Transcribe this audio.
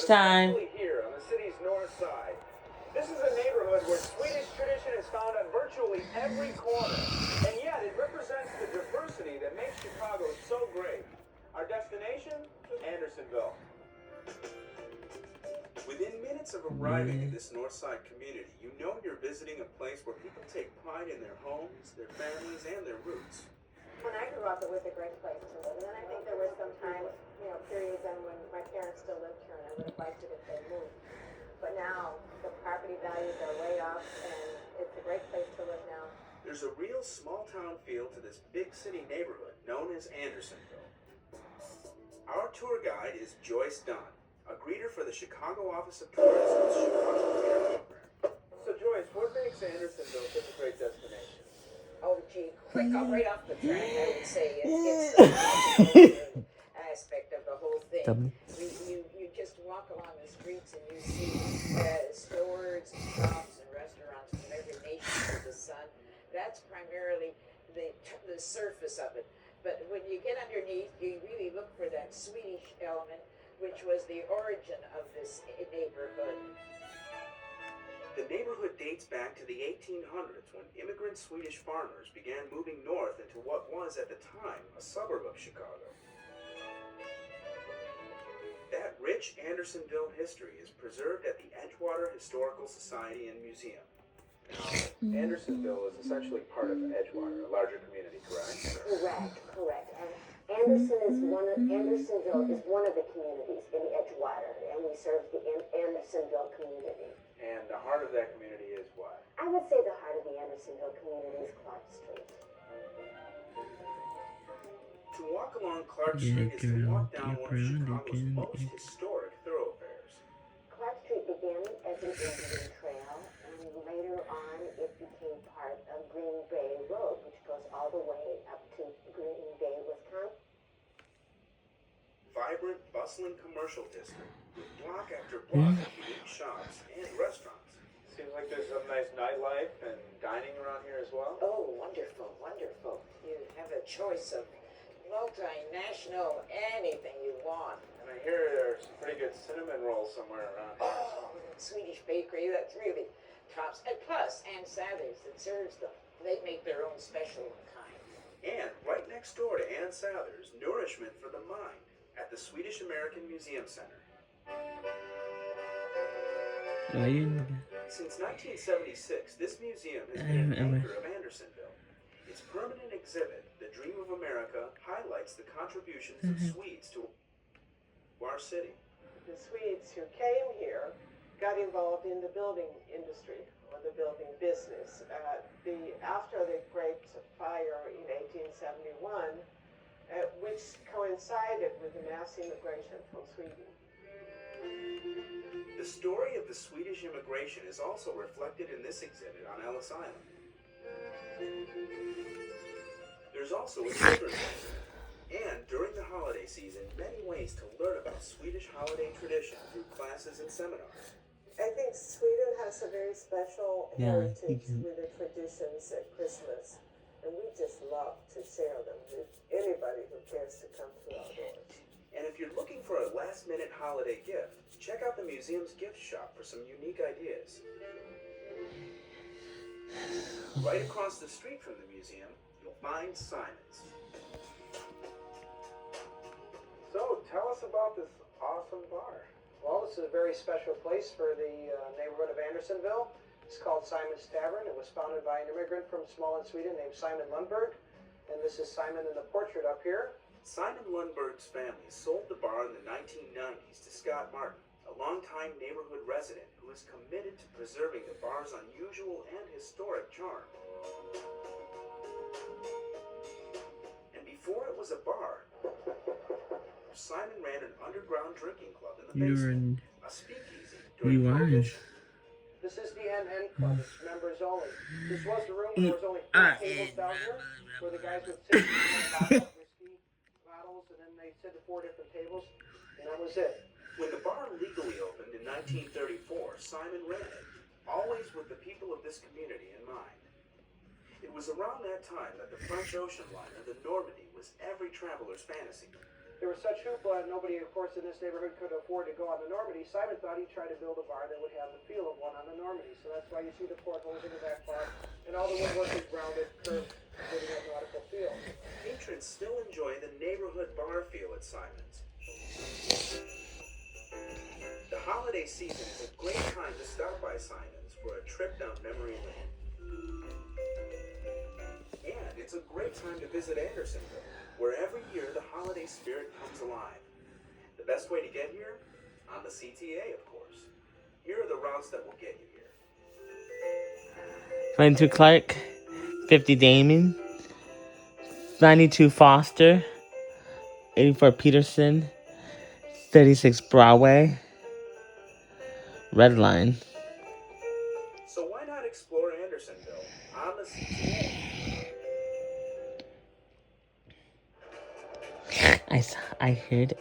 Time. Especially here on the city's north side. This is a neighborhood where Swedish tradition is found on virtually every corner, and yet it represents the diversity that makes Chicago so great. Our destination? Andersonville. Within minutes of arriving in this north side community, you know you're visiting a place where people take pride in their homes, their families, and their roots. When I grew up, it was a great place to live. And then I think there were some times, periods when my parents still lived here, and I would have liked it if they moved. But now the property values are way up, and it's a great place to live now. There's a real small town feel to this big city neighborhood known as Andersonville. Our tour guide is Joyce Dunn, a greeter for the Chicago Office of Tourism's Chicago Fair program. So Joyce, what makes Andersonville such a great destination? Oh, gee, quick, right off the track, I would say it's the cultural aspect of the whole thing. You just walk along the streets and you see stores and shops and restaurants from every nation under the sun. That's primarily the surface of it. But when you get underneath, you really look for that Swedish element, which was the origin of this neighborhood. The neighborhood dates back to the 1800s when immigrant Swedish farmers began moving north into what was at the time a suburb of Chicago. That rich Andersonville history is preserved at the Edgewater Historical Society and Museum. Andersonville is essentially part of Edgewater, a larger community, correct? Correct. And Andersonville is one of the communities in Edgewater, and we serve the Andersonville community. And the heart of that community is what? I would say the heart of the Andersonville community is Clark Street. To walk along Clark Street is to walk down one of Chicago's most historic thoroughfares. Clark Street began as an Indian trail, and later on it became part of Green Bay Road, which goes all the way up to Green Bay, Wisconsin. Vibrant, bustling commercial district with block after block of unique shops and restaurants. Seems like there's some nice nightlife and dining around here as well. Oh, wonderful. You have a choice of multinational anything you want. And I hear there's some pretty good cinnamon rolls somewhere around here. Oh, Swedish bakery, that's really tops. And plus, Ann Sather's that serves them. They make their own special kind. And right next door to Ann Sather's, nourishment for the mind at the Swedish American Museum Center. Since 1976, this museum has been an anchor of Andersonville. Its permanent exhibit, The Dream of America, highlights the contributions of Swedes to our city. The Swedes who came here got involved in the building industry or the building business. After the Great Fire in 1871, which coincided with the mass immigration from Sweden. The story of the Swedish immigration is also reflected in this exhibit on Ellis Island. There's also a children's exhibit, and during the holiday season, many ways to learn about Swedish holiday tradition through classes and seminars. I think Sweden has a very special heritage with the traditions at Christmas, and we just love to share them with anybody who cares to come to our doors. And if you're looking for a last-minute holiday gift, check out the museum's gift shop for some unique ideas. Right across the street from the museum, you'll find Simon's. So, tell us about this awesome bar. Well, this is a very special place for the neighborhood of Andersonville. It's called Simon's Tavern. It was founded by an immigrant from Småland, Sweden named Simon Lundberg. And this is Simon in the portrait up here. Simon Lundberg's family sold the bar in the 1990s to Scott Martin, a longtime neighborhood resident who is committed to preserving the bar's unusual and historic charm. And before it was a bar, Simon ran an underground drinking club in the basement, a speakeasy during COVID. This is the NN Club. It's members only. This was the room where there was only 4 tables down here, where the guys would sit and whiskey bottles, and then they sit at 4 different tables, and that was it. When the bar legally opened in 1934, Simon ran it, always with the people of this community in mind. It was around that time that the French ocean liner, the Normandy, was every traveler's fantasy. there was such hoopla, and nobody, of course, in this neighborhood could afford to go on the Normandy. Simon thought he'd try to build a bar that would have the feel of one on the Normandy. So that's why you see the portholes in the back bar, and all the woodwork is rounded, curved, giving it a nautical feel. Patrons still enjoy the neighborhood bar feel at Simon's. The holiday season is a great time to stop by Simon's for a trip down memory lane. And it's a great time to visit Andersonville, where every year the holiday spirit comes alive. The best way to get here? On the CTA, of course. Here are the routes that will get you here. 22 Clark, 50 Damon, 92 Foster, 84 Peterson, 36 Broadway, Red Line. So why not explore Andersonville on the CTA? I heard it.